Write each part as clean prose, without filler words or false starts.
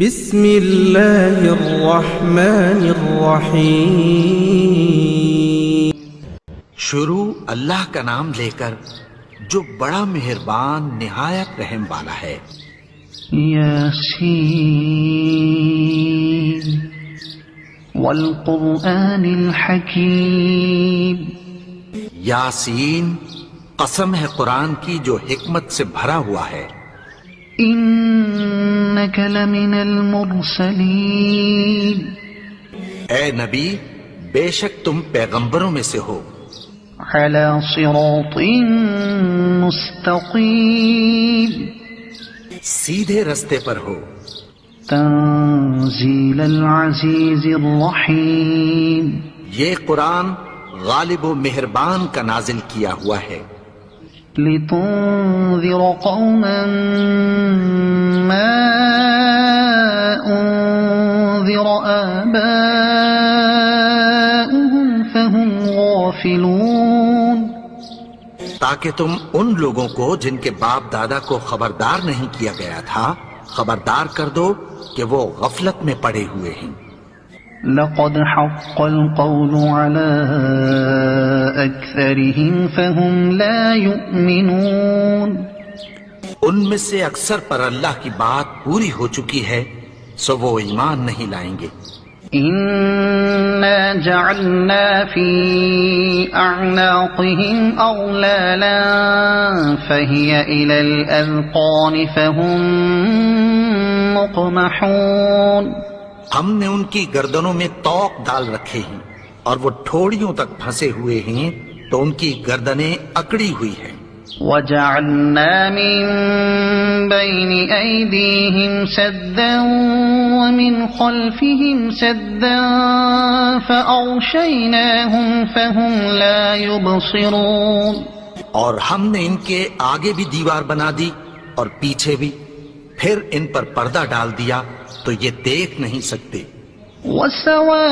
بسم اللہ الرحمن الرحیم۔ شروع اللہ کا نام لے کر جو بڑا مہربان نہایت رحم والا ہے۔ یاسین والقرآن الحکیم۔ یاسین، قسم ہے قرآن کی جو حکمت سے بھرا ہوا ہے۔ انک لمن المرسلین۔ اے نبی، بے شک تم پیغمبروں میں سے ہو۔ علی صراط مستقیم۔ سیدھے رستے پر ہو۔ تنزیل العزیز الرحیم۔ یہ قرآن غالب و مہربان کا نازل کیا ہوا ہے۔ لتنذر قوما ما انذر آباؤهم فهم غافلون۔ تاکہ تم ان لوگوں کو جن کے باپ دادا کو خبردار نہیں کیا گیا تھا خبردار کر دو کہ وہ غفلت میں پڑے ہوئے ہیں۔ لقد حق القول على أكثرهم فهم لا يؤمنون۔ ان میں سے اکثر پر اللہ کی بات پوری ہو چکی ہے سو وہ ایمان نہیں لائیں گے۔ إنا جعلنا في أعناقهم أغلالا فهي إلى الأذقان فهم مقمحون۔ ہم نے ان کی گردنوں میں طوق ڈال رکھے ہیں اور وہ ٹھوڑیوں تک پھنسے ہوئے ہیں تو ان کی گردنیں اکڑی ہوئی ہیں۔ وجعلنا من بين أيديهم سدا ومن خلفهم سدا فأغشيناهم فهم لا يبصرون۔ اور ہم نے ان کے آگے بھی دیوار بنا دی اور پیچھے بھی، پھر ان پر پردہ ڈال دیا تو یہ دیکھ نہیں سکتے۔ وسواء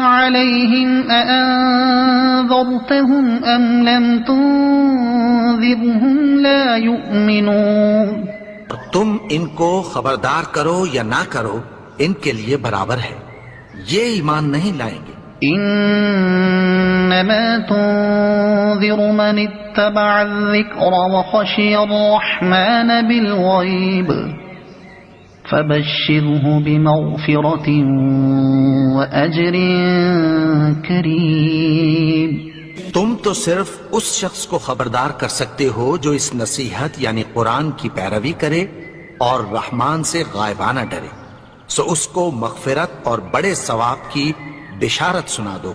عليهم أأنذرتهم أم لم تنذرهم لا يؤمنون۔ تم ان کو خبردار کرو یا نہ کرو ان کے لیے برابر ہے، یہ ایمان نہیں لائیں گے۔ انما تنذر من اتبع الذکر وخشی الرحمن بالغیب فبشره بمغفرة وأجر کریم۔ تم تو صرف اس شخص کو خبردار کر سکتے ہو جو اس نصیحت یعنی قرآن کی پیروی کرے اور رحمان سے غائبانہ ڈرے، سو اس کو مغفرت اور بڑے ثواب کی بشارت سنا دو۔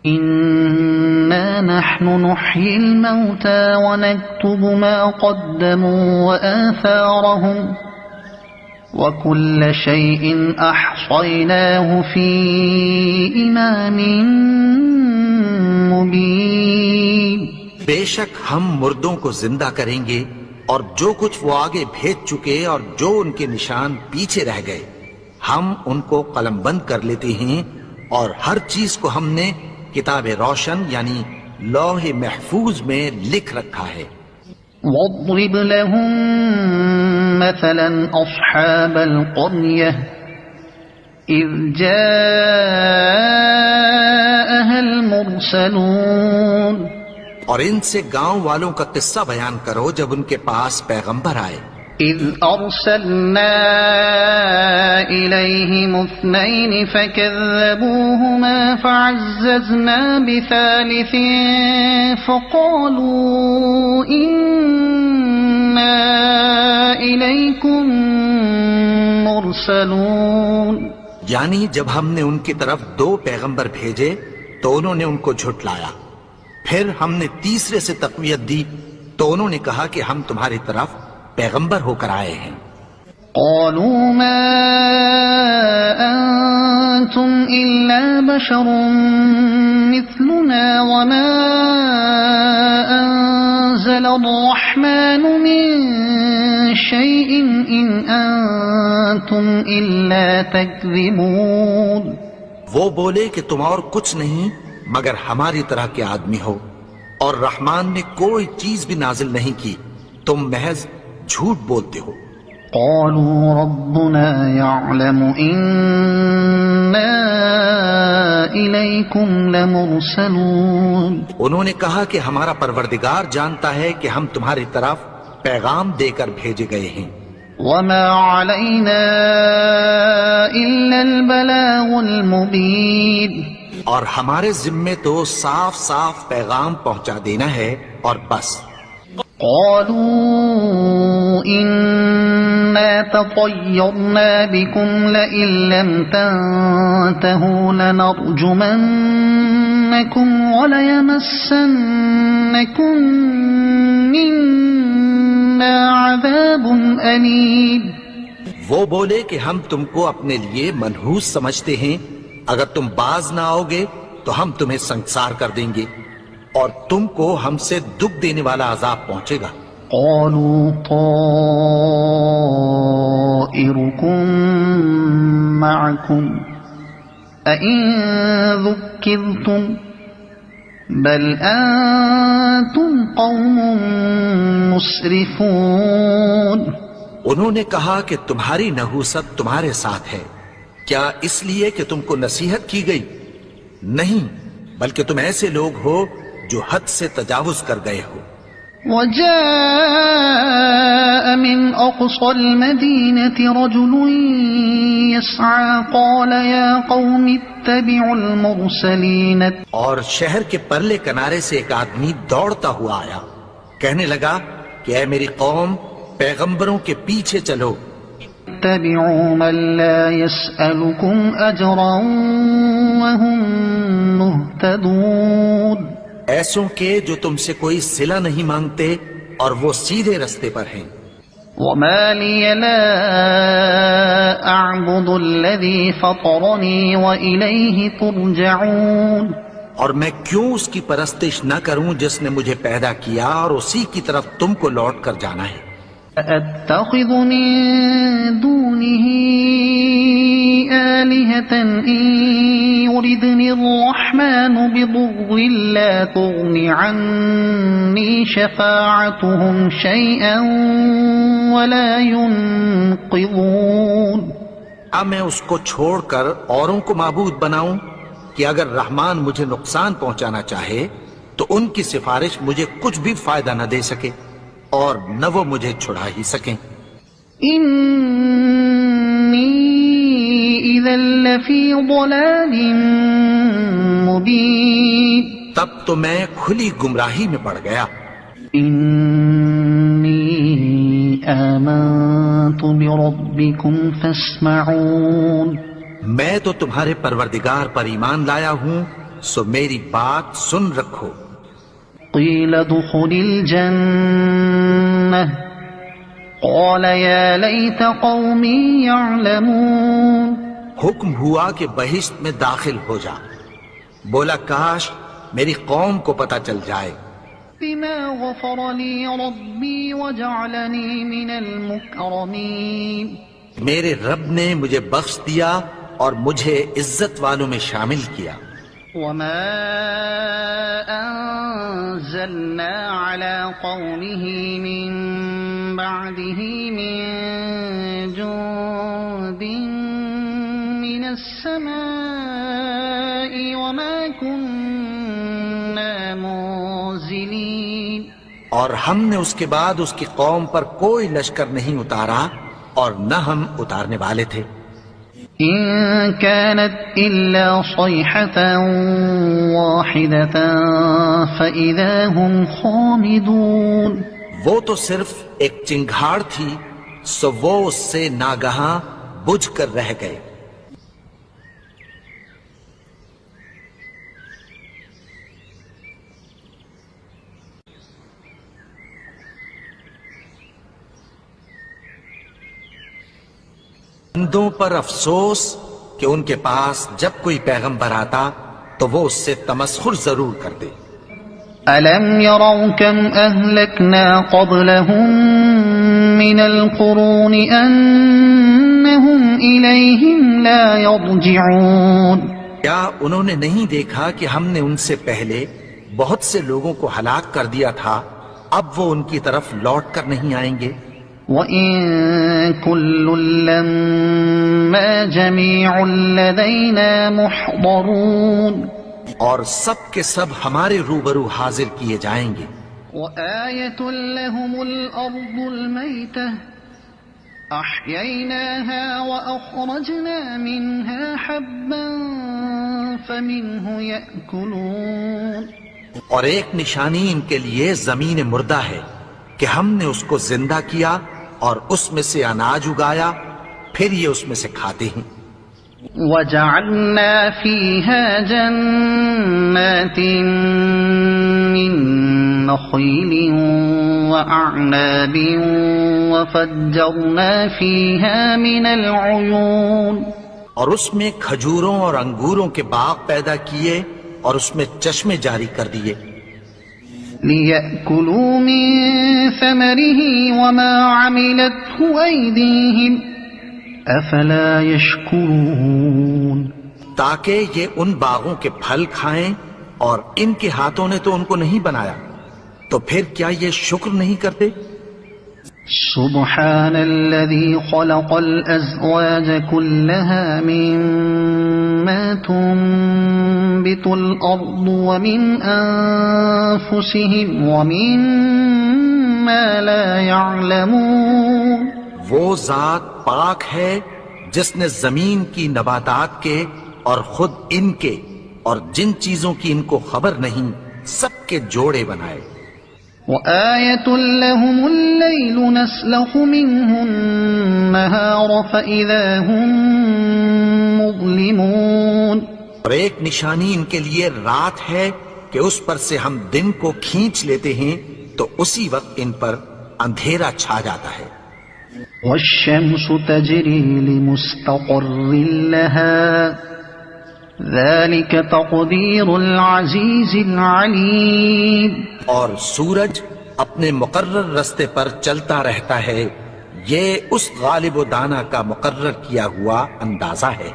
إنا نحن نحيي الموتى ونكتب ما قدموا وآثارهم وكل شيء أحصيناه في إمام مبين۔ بے شک ہم مردوں کو زندہ کریں گے اور جو کچھ وہ آگے بھیج چکے اور جو ان کے نشان پیچھے رہ گئے ہم ان کو قلم بند کر لیتے ہیں، اور ہر چیز کو ہم نے کتاب روشن یعنی لوح محفوظ میں لکھ رکھا ہے۔ واضرب لهم مثلا أصحاب القرية إذ جاءها المرسلون۔ اور ان سے گاؤں والوں کا قصہ بیان کرو جب ان کے پاس پیغمبر آئے۔ إذ أرسلنا إليهم اثنين فكذبوهما فعززنا بثالث فقالوا إنا إليكم مرسلون۔ یعنی جب ہم نے ان کی طرف 2 پیغمبر بھیجے تو انہوں نے ان کو جھٹلایا، پھر ہم نے تیسرے سے تقویت دی تو انہوں نے کہا کہ ہم تمہاری طرف پیغمبر ہو کر آئے ہیں۔ قالوا ما أنتم إلا بشر مثلنا وما أنزل الرحمن من شيء إن أنتم إلا تكذبون۔ وہ بولے کہ تم اور کچھ نہیں مگر ہماری طرح کے آدمی ہو، اور رحمان نے کوئی چیز بھی نازل نہیں کی، تم محض جھوٹ بولتے ہو۔ قالوا ربنا يعلم إنا إليكم لمرسلون. انہوں نے کہا کہ ہمارا پروردگار جانتا ہے کہ ہم تمہاری طرف پیغام دے کر بھیجے گئے ہیں. وما علينا إلا البلاغ المبين. اور ہمارے ذمے تو صاف صاف پیغام پہنچا دینا ہے اور بس. قالوا إنا تطيرنا بكم لئن لم تنتهوا لنرجمنكم وليمسنكم منا عذاب أليم. وہ بولے کہ ہم تم کو اپنے لیے منحوس سمجھتے ہیں، اگر تم باز نہ آؤ گے تو ہم تمہیں سنسار کر دیں گے اور تم کو ہم سے دکھ دینے والا عذاب پہنچے گا. قالوا طائركم معكم أئن ذكرتم بل أنتم قوم مسرفون. انہوں نے کہا کہ تمہاری نحوست تمہارے ساتھ ہے، کیا اس لیے کہ تم کو نصیحت کی گئی؟ نہیں، بلکہ تم ایسے لوگ ہو جو حد سے تجاوز کر گئے ہو. وجاء من أقصى المدينة رجل يسعى قال يا قوم اتبعوا المرسلين. اور شہر کے پرلے کنارے سے ایک آدمی دوڑتا ہوا آیا، کہنے لگا کہ اے میری قوم، پیغمبروں کے پیچھے چلو. اتبعوا من لا يسألكم أجرا وهم مهتدون. ایسوں کے جو تم سے کوئی صلہ نہیں مانگتے اور وہ سیدھے رستے پر ہیں. وما لي لا أعبد الذي فطرني وإليه ترجعون. اور میں کیوں اس کی پرستش نہ کروں جس نے مجھے پیدا کیا اور اسی کی طرف تم کو لوٹ کر جانا ہے. أتخذ من دونه آلهة إن يردني الرحمن بضر لا تغن عني شفاعتهم شيئا ولا ينقذون. اب میں اس کو چھوڑ کر اوروں کو معبود بناؤں کہ اگر رحمان مجھے نقصان پہنچانا چاہے تو ان کی سفارش مجھے کچھ بھی فائدہ نہ دے سکے اور نہ وہ مجھے چھڑا ہی سکیں. إني إذا لفي ضلال مبين. تب تو میں کھلی گمراہی میں پڑ گیا. إني آمنت بربكم فاسمعون. میں تو تمہارے پروردگار پر ایمان لایا ہوں، سو میری بات سن رکھو. قيل ادخل الجنة قال يا ليت قومي يعلمون. حکم ہوا کہ بہشت میں داخل ہو جا. بولا کاش میری قوم کو پتہ چل جائے. بما غفر لي ربي وجعلني من المكرمين. میرے رب نے مجھے بخش دیا اور مجھے عزت والوں میں شامل کیا. وما أنزلنا على قومه من بعده من جند من السماء وما كنا منزلين. اور ہم نے اس کے بعد اس کی قوم پر کوئی لشکر نہیں اتارا اور نہ ہم اتارنے والے تھے. إن كانت إلا صيحة واحدة فإذا هم خامدون. وہ تو صرف ایک چنگھاڑ تھی، سو وہ اس سے ناگہاں بجھ کر رہ گئے. بندوں پر افسوس کہ ان کے پاس جب کوئی پیغمبر آتا تو وہ اس سے تمسخر ضرور کرتے. ألم يروا كم أهلكنا قبلهم من القرون أنهم إليهم لا يرجعون. کیا انہوں نے نہیں دیکھا کہ ہم نے ان سے پہلے بہت سے لوگوں کو ہلاک کر دیا تھا، اب وہ ان کی طرف لوٹ کر نہیں آئیں گے. وَإِن كُلٌّ لَّمَّا جَمِيعٌ لَّدَيْنَا مُحْضَرُونَ اور سب کے سب ہمارے روبرو حاضر کیے جائیں گے. وَآيَةٌ لَّهُمُ الْأَرْضُ الْمَيْتَةُ أَحْيَيْنَاهَا وَأَخْرَجْنَا مِنْهَا حَبًّا فَمِنْهُ يَأْكُلُونَ. اور ایک نشانی ان کے لیے زمین مردہ ہے کہ ہم نے اس کو زندہ کیا اور اس میں سے اناج اگایا، پھر یہ اس میں سے کھاتے ہیں. وَجَعَلْنَا فِيهَا جَنَّاتٍ مِّن نَّخِيلٍ وَأَعْنَابٍ وَفَجَّرْنَا فِيهَا مِنَ الْعُيُونِ. اور اس میں کھجوروں اور انگوروں کے باغ پیدا کیے اور اس میں چشمے جاری کر دیے. لِيَأْكُلُوا مِن ثَمَرِهِ وَمَا عَمِلَتْهُ أَيْدِيهِمْ أَفَلَا يَشْكُرُونَ. تاکہ یہ ان باغوں کے پھل کھائیں اور ان کے ہاتھوں نے تو ان کو نہیں بنایا، تو پھر کیا یہ شکر نہیں کرتے؟ سبحان الذي خلق الأزواج كلها مما تنبت الأرض ومن أنفسهم ومما لا يعلمون. وہ ذات پاک ہے جس نے زمین کی نباتات کے اور خود ان کے اور جن چیزوں کی ان کو خبر نہیں سب کے جوڑے بنائے. وَآيَةٌ لَّهُمُ اللَّيْلُ نَسْلَخُ مِنْهُ النَّهَارَ فَإِذَا هُم مُّظْلِمُونَ. اور ایک نشانی ان کے لیے رات ہے کہ اس پر سے ہم دن کو کھینچ لیتے ہیں تو اسی وقت ان پر اندھیرا چھا جاتا ہے. وَالشَّمْسُ تَجْرِي لِمُسْتَقَرٍّ لَّهَا ذَلِكَ تَقْدِيرُ الْعَزِيزِ الْعَلِيمِ. اور سورج اپنے مقرر رستے پر چلتا رہتا ہے، یہ اس غالب و دانا کا مقرر کیا ہوا اندازہ ہے.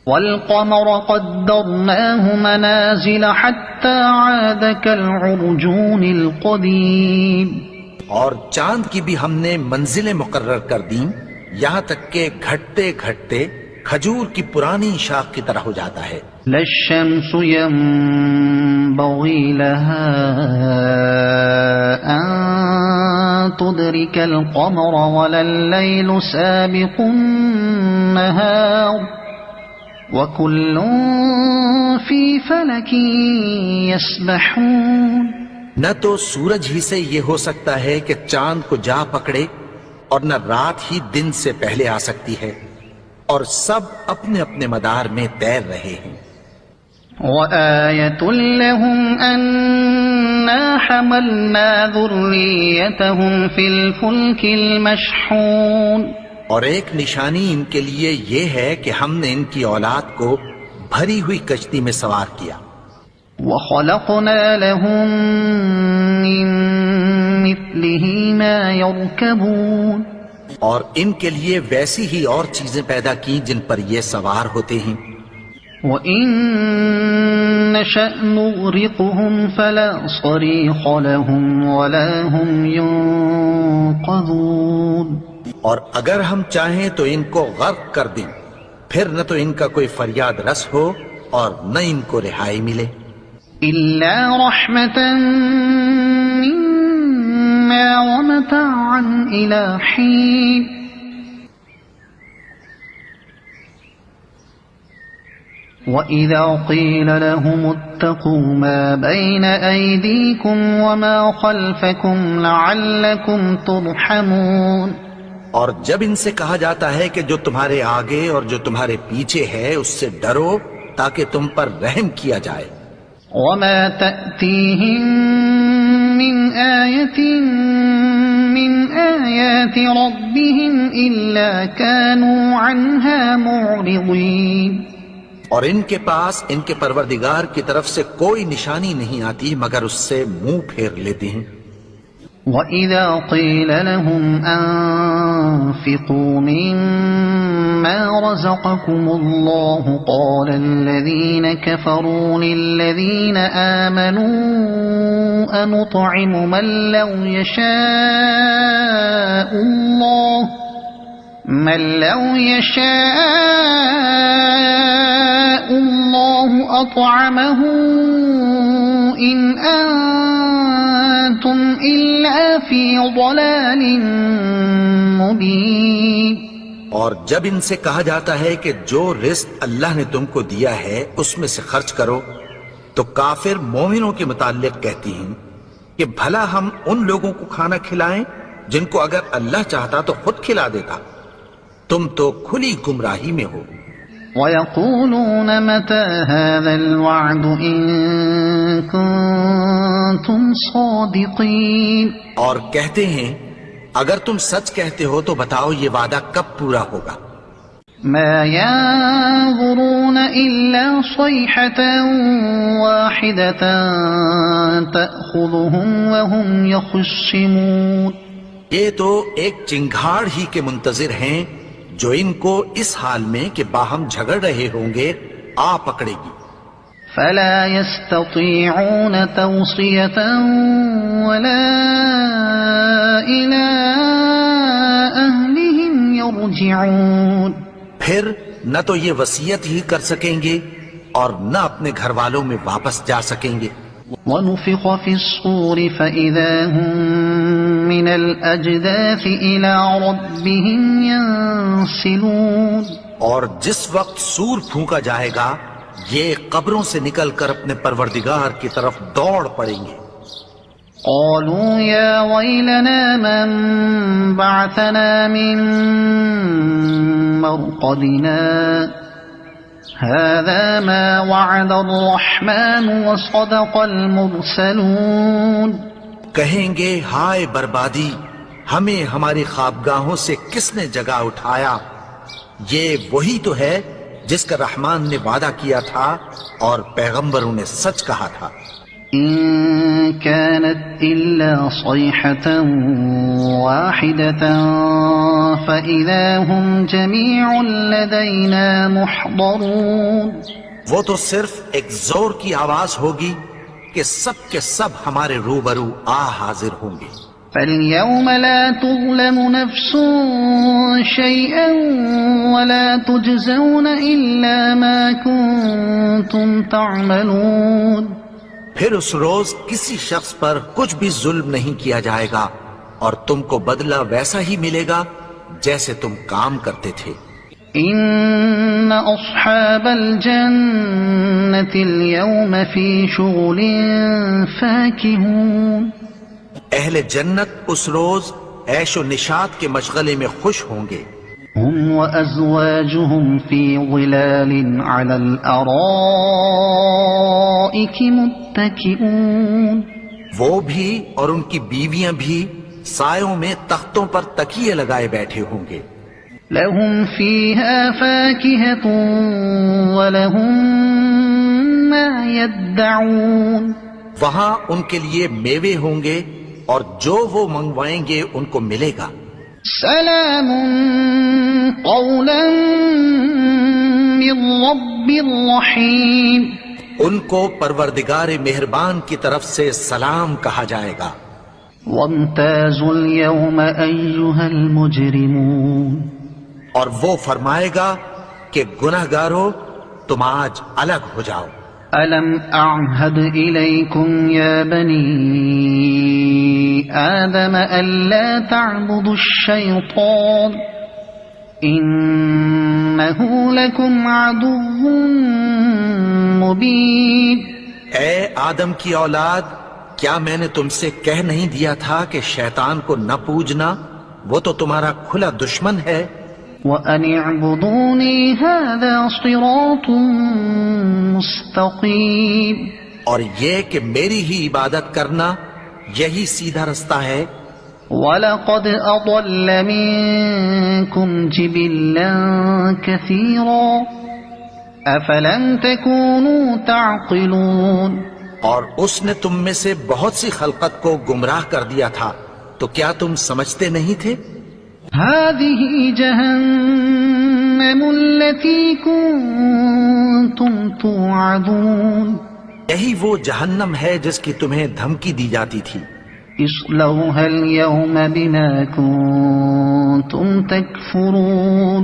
وَالْقَمَرَ قَدَّرْنَاهُ مَنَازِلَ حَتَّى عَادَ كَالْعُرْجُونِ الْقَدِيمِ. اور چاند کی بھی ہم نے منزلیں مقرر کر دیں یہاں تک کہ گھٹتے گھٹتے کھجور کی پرانی شاخ کی طرح ہو جاتا ہے. لَا الشَّمْسُ يَنبَغِي لَهَا أَن تُدْرِكَ الْقَمَرَ وَلَا اللَّيْلُ سَابِقُ النَّهَارِ وَكُلٌّ فِي فَلَكٍ يَسْبَحُونَ. نہ تو سورج ہی سے یہ ہو سکتا ہے کہ چاند کو جا پکڑے اور نہ رات ہی دن سے پہلے آ سکتی ہے، اور سب اپنے اپنے مدار میں تیر رہے ہیں. وَآيَةٌ لَّهُمْ أَنَّا حَمَلْنَا ذُرِّيَّتَهُمْ فِي الْفُلْكِ الْمَشْحُونِ. اور ایک نشانی ان کے لیے یہ ہے کہ ہم نے ان کی اولاد کو بھری ہوئی کشتی میں سوار کیا. وَخَلَقْنَا لَهُم مِّن مِّثْلِهِ مَا يَرْكَبُونَ. اور ان کے لیے ویسی ہی اور چیزیں پیدا کی جن پر یہ سوار ہوتے ہیں. وَإِن نَّشَأْ نُغْرِقْهُمْ فَلَا صَرِيخَ لَهُمْ وَلَا هُمْ يُنقَذُونَ. اور اگر ہم چاہیں تو ان کو غرق کر دیں، پھر نہ تو ان کا کوئی فریاد رس ہو اور نہ ان کو رہائی ملے. إِلَّا رَحْمَةً مِّنَّا وَمَتَاعًا إِلَىٰ حِينٍ. وَإِذَا قِيلَ لَهُمُ اتَّقُوا مَا بَيْنَ أَيْدِيكُمْ وَمَا خَلْفَكُمْ لَعَلَّكُمْ تُرْحَمُونَ. اور جب ان سے کہا جاتا ہے کہ جو تمہارے آگے اور جو تمہارے پیچھے ہے اس سے ڈرو تاکہ تم پر رحم کیا جائے. وَمَا تَأْتِيهِم مِّنْ آيَةٍ مِّنْ آيَاتِ رَبِّهِمْ إِلَّا كَانُوا عَنْهَا مُعْرِضِينَ. اور ان کے پاس ان کے پروردگار کی طرف سے کوئی نشانی نہیں آتی مگر اس سے منہ پھیر لیتے ہیں. وَإِذَا قِيلَ لَهُمْ أَنفِقُوا مِمَّا رَزَقَكُمُ اللَّهُ قَالَ الَّذِينَ كَفَرُوا لِلَّذِينَ آمَنُوا أَنُطْعِمُ مَن لَّوْ يَشَاءُ اللَّهُ أَطْعَمَهُ إِنْ أَنتُمْ إِلَّا فِي ضَلَالٍ مُبِينٍ۔ اور جب ان سے کہا جاتا ہے کہ جو رزق اللہ نے تم کو دیا ہے اس میں سے خرچ کرو، تو کافر مومنوں کے متعلق کہتی ہیں کہ بھلا ہم ان لوگوں کو کھانا کھلائیں جن کو اگر اللہ چاہتا تو خود کھلا دیتا۔ تم تو کھلی گمراہی میں ہو۔ وَيَقُولُونَ مَتَى هَذَا الْوَعْدُ إِن كُنتُمْ صَادِقِينَ، اور کہتے ہیں اگر تم سچ کہتے ہو تو بتاؤ یہ وعدہ کب پورا ہوگا؟ مَا يَنظُرُونَ إِلَّا صَيْحَةً وَاحِدَةً تَأْخُذُهُمْ وَهُمْ يَخِصِّمُونَ، یہ تو ایک چنگھاڑ ہی کے منتظر ہیں جو ان کو اس حال میں کہ باہم جھگڑ رہے ہوں گے آ پکڑے گی۔ فَلَا يَسْتَطِيعُونَ تَوْصِيَةً وَلَا إِلَىٰ أَهْلِهِمْ يَرْجِعُونَ، پھر نہ تو یہ وصیت ہی کر سکیں گے اور نہ اپنے گھر والوں میں واپس جا سکیں گے۔ وَنُفِخَ فِي الصُّورِ فَإِذَا هُم مِّنَ الْأَجْدَاثِ إِلَىٰ رَبِّهِمْ يَنسِلُونَ، اور جس وقت سور پھونکا جائے گا یہ قبروں سے نکل کر اپنے پروردگار کی طرف دوڑ پڑیں گے۔ قالوا يا ويلنا من بعثنا من مرقدنا هذا ما وعد الرحمن وصدق المرسلون، کہیں گے ہائے بربادی، ہمیں ہماری خوابگاہوں سے کس نے جگا اٹھایا؟ یہ وہی تو ہے جس کا رحمان نے وعدہ کیا تھا اور پیغمبروں نے سچ کہا تھا۔ إن كانت إلا صيحة واحدة فإذا هم جميع لدينا محضرون، وہ تو صرف ایک زور کی آواز ہوگی کہ سب کے سب ہمارے روبرو حاضر ہوں گے۔ فاليوم لا تظلم نفس شيئا ولا تجزون إلا ما كنتم تعملون، پھر اس روز کسی شخص پر کچھ بھی ظلم نہیں کیا جائے گا اور تم کو بدلہ ویسا ہی ملے گا جیسے تم کام کرتے تھے۔ إن أصحاب الجنة اليوم في شغل فاكهون، اہل جنت اس روز عیش و نشاط کے مشغلے میں خوش ہوں گے۔ هم وأزواجهم في ظلال على الأرائك متكئون، وہ بھی اور ان کی بیویاں بھی سایوں میں تختوں پر تکیے لگائے بیٹھے ہوں گے۔ لهم فيها فاكهة ولهم ما يدعون، وہاں ان کے لیے میوے ہوں گے اور جو وہ منگوائیں گے ان کو ملے گا۔ سلام قولا من رب رحیم، ان کو پروردگار مہربان کی طرف سے سلام کہا جائے گا۔ وامتازوا اليوم أيها المجرمون، اور وہ فرمائے گا کہ گنہگارو تم آج الگ ہو جاؤ۔ ألم أعهد إليكم يا بني آدم ألا تعبدوا الشيطان إنه لكم عدو مبين، اے آدم کی اولاد، کیا میں نے تم سے کہہ نہیں دیا تھا کہ شیطان کو نہ پوجنا، وہ تو تمہارا کھلا دشمن ہے۔ وَأَنِ اعْبُدُونِي هَذَا صِرَاطٌ مُسْتَقِيمٌ، اور یہ کہ میری ہی عبادت کرنا یہی سیدھا رستہ ہے۔ وَلَقَدْ أَضَلَّ مِنكُمْ جِبِلًّا كَثِيرًا أَفَلَمْ تَكُونُوا تَعْقِلُونَ، اور اس نے تم میں سے بہت سی خلقت کو گمراہ کر دیا تھا، تو کیا تم سمجھتے نہیں تھے؟ هذه جهنم التي كنتم توعدون یہی وہ جہنم ہے جس کی تمہیں دھمکی دی جاتی تھی. اصلوها اليوم بما كنتم تكفرون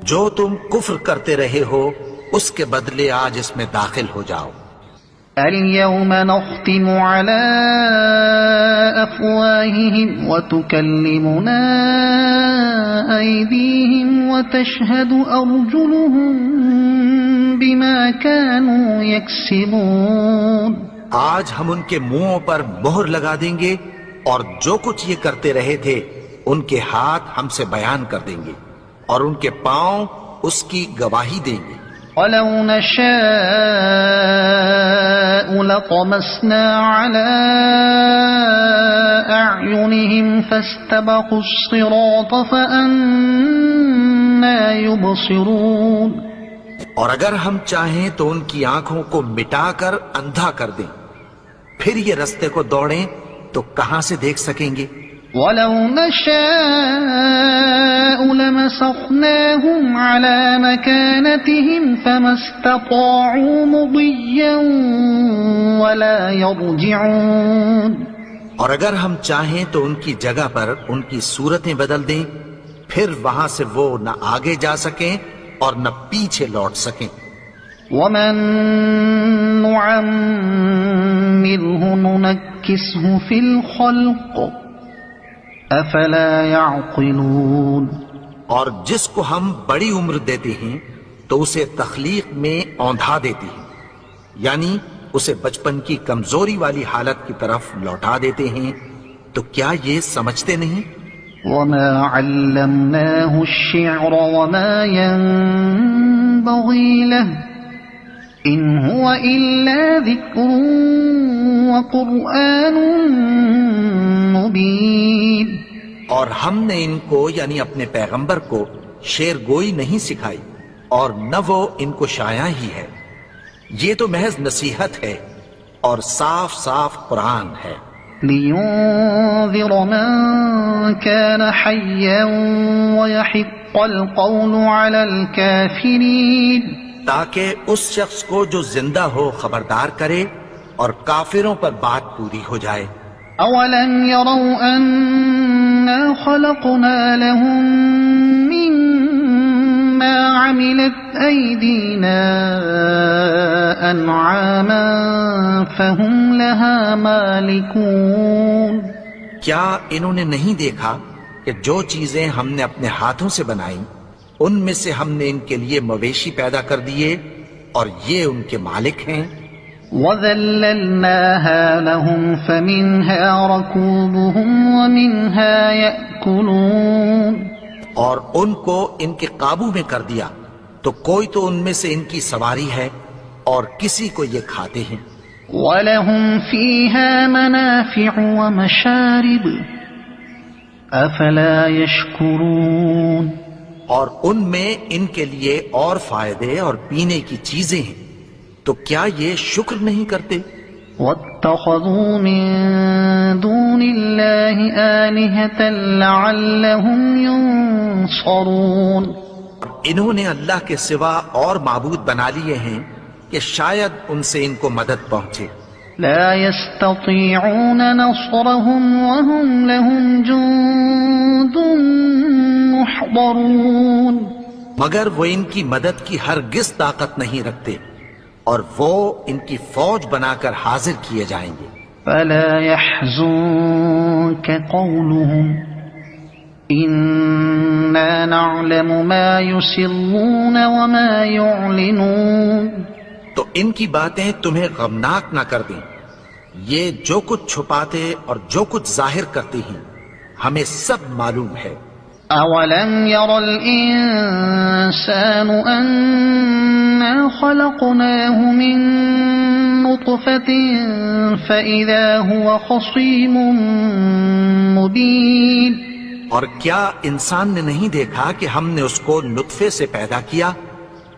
جو تم کفر کرتے رہے ہو اس کے بدلے آج اس میں داخل ہو جاؤ. اليوم نختم على أفواههم وتكلمنا أيديهم وتشهد أرجلهم بما كانوا يكسبون. آج ہم ان کے منہوں پر مہر لگا دیں گے اور جو کچھ یہ کرتے رہے تھے ان کے ہاتھ ہم سے بیان کر دیں گے اور ان کے پاؤں اس کی گواہی دیں گے. وَلَوْ نَشَاءُ لَطَمَسْنَا عَلَىٰ أَعْيُنِهِمْ فَاسْتَبَقُوا الصِّرَاطَ فَأَنَّىٰ يُبْصِرُونَ. اور اگر ہم چاہیں تو ان کی آنکھوں کو مٹا کر اندھا کر دیں، پھر یہ رستے کو دوڑیں تو کہاں سے دیکھ سکیں گے؟ وَلَوْ نَشَاءُ لَمَسَخْنَاهُمْ عَلَىٰ مَكَانَتِهِمْ فَمَا اسْتَطَاعُوا مُضِيًّا وَلَا يَرْجِعُونَ. اور اگر ہم چاہیں تو ان کی جگہ پر ان کی صورتیں بدل دیں، پھر وہاں سے وہ نہ آگے جا سکیں اور نہ پیچھے لوٹ سکیں. وَمَن نُعَمِّرْهُ نُنَكِّسْهُ فِي الْخَلْقِ أَفَلَا يَعْقِلُونَ. اور جس کو ہم بڑی عمر دیتے ہیں تو اسے تخلیق میں اوندھا دیتے ہیں، یعنی اسے بچپن کی کمزوری والی حالت کی طرف لوٹا دیتے ہیں. تو کیا یہ سمجھتے نہیں؟ وَمَا عَلَّمْنَاهُ الشِّعْرَ وَمَا يَنبَغِي لَهُ إِنْ هُوَ إِلَّا ذِكْرٌ وَقُرْآنٌ مُبِينٌ. اور ہم نے ان کو یعنی اپنے پیغمبر کو شعر گوئی نہیں سکھائی اور نہ وہ ان کو شایع ہی ہے، یہ تو محض نصیحت ہے اور صاف صاف قرآن ہے. لِيُنذِرَ مَن كَانَ حَيًّا وَيَحِقَّ الْقَوْلُ عَلَى الْكَافِرِينَ. تاکہ اس شخص کو جو زندہ ہو خبردار کرے اور کافروں پر بات پوری ہو جائے. أَوَلَمْ يَرَوْا أَنَّا خَلَقْنَا لَهُم مِّمَّا عَمِلَتْ أَيْدِينَا أَنْعَامًا فَهُمْ لَهَا مَالِكُونَ. کیا انہوں نے نہیں دیکھا کہ جو چیزیں ہم نے اپنے ہاتھوں سے بنائیں ان میں سے ہم نے ان کے لیے مویشی پیدا کر دیے اور یہ ان کے مالک ہیں. وَذَلَّلْنَاهَا لَهُمْ فَمِنْهَا رَكُوبُهُمْ وَمِنْهَا يَأْكُلُونَ. اور ان کو ان کے قابو میں کر دیا تو کوئی تو ان میں سے ان کی سواری ہے اور کسی کو یہ کھاتے ہیں. وَلَهُمْ فِيهَا مَنَافِعُ وَمَشَارِبُ أَفَلَا يَشْكُرُونَ. اور ان میں ان کے لیے اور فائدے اور پینے کی چیزیں ہیں، تو کیا یہ شکر نہیں کرتے؟ وَاتَّخَذُوا مِن دُونِ اللَّهِ آلِهَةً لَعَلَّهُمْ يُنصَرُونَ. انہوں نے اللہ کے سوا اور معبود بنا لیے ہیں کہ شاید ان سے ان کو مدد پہنچے. لا يستطيعون نصرهم وهم لهم جند محضرون. مگر وہ ان کی مدد کی ہرگز طاقت نہیں رکھتے اور وہ ان کی فوج بنا کر حاضر کیے جائیں گے. فلا يحزنك قولهم إنا نعلم ما يسرون وما يعلنون. تو ان کی باتیں تمہیں غمناک نہ کر دیں، یہ جو کچھ چھپاتے اور جو کچھ ظاہر کرتے ہیں ہمیں سب معلوم ہے. أَوَلَمْ يَرَ الْإِنسَانُ أَنَّا خَلَقْنَاهُ مِن نُّطْفَةٍ فَإِذَا هُوَ خَصِيمٌ مُّبِينٌ. اور کیا انسان نے نہیں دیکھا کہ ہم نے اس کو نطفے سے پیدا کیا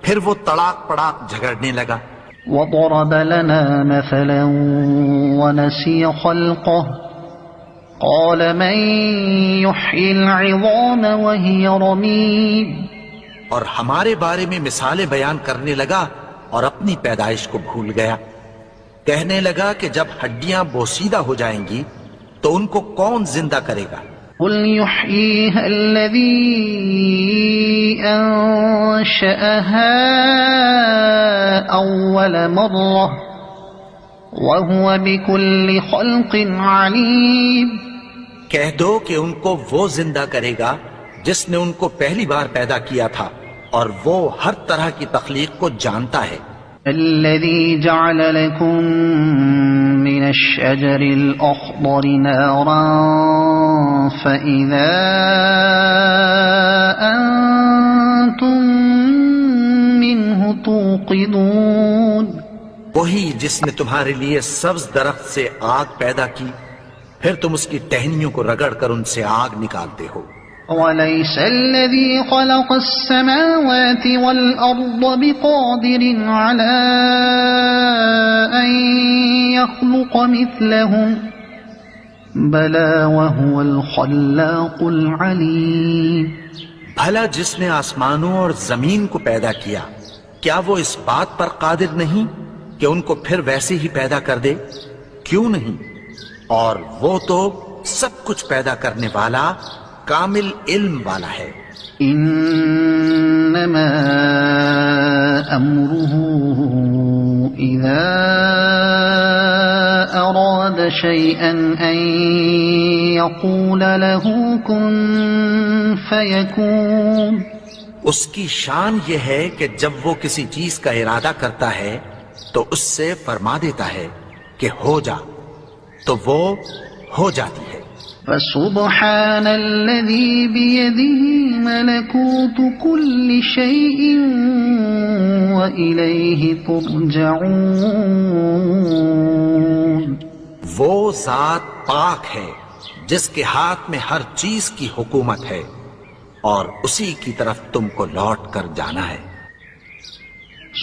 پھر وہ تڑاک پڑاک جھگڑنے لگا. وَضَرَبَ لَنَا مَثَلًا وَنَسِيَ خَلْقَهُ قال من يحيي العظام وهي رميم اور ہمارے بارے میں مثالیں بیان کرنے لگا اور اپنی پیدائش کو بھول گیا. کہنے لگا کہ جب ہڈیاں بوسیدہ ہو جائیں گی تو ان کو کون زندہ کرے گا؟ قل يحييها الذي أنشأها أول مرة وهو بكل خلق عليم. کہہ دو کہ ان کو وہ زندہ کرے گا جس نے ان کو پہلی بار پیدا کیا تھا اور وہ ہر طرح کی تخلیق کو جانتا ہے. الذي جعل لكم من الشجر الأخضر نارا فإذا أنتم منه توقدون. وہی جس نے تمہارے لیے سبز درخت سے آگ پیدا کی پھر تم اس کی ٹہنیوں کو رگڑ کر ان سے آگ نکالتے ہو. وَلَيْسَ الَّذِي خَلَقَ السَّمَاوَاتِ وَالْأَرْضَ بِقَادِرٍ عَلَىٰ أَن يَخْلُقَ مِثْلَهُم بَلَىٰ وَهُوَ الْخَلَّاقُ الْعَلِيمُ. بھلا جس نے آسمانوں اور زمین کو پیدا کیا کیا وہ اس بات پر قادر نہیں کہ ان کو پھر ویسے ہی پیدا کر دے؟ کیوں نہیں؟ اور وہ تو سب کچھ پیدا کرنے والا کامل علم والا ہے. انما امره اذا اراد شيئا ان يقول له كن فيكون. اس کی شان یہ ہے کہ جب وہ کسی چیز کا ارادہ کرتا ہے تو اس سے فرما دیتا ہے کہ ہو جا تو وہ ہو جاتی ہے. فسبحان الذي بيده ملكوت كل شيء وإليه ترجعون. وہ ذات پاک ہے جس کے ہاتھ میں ہر چیز کی حکومت ہے اور اسی کی طرف تم کو لوٹ کر جانا ہے.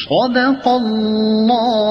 صدق اللہ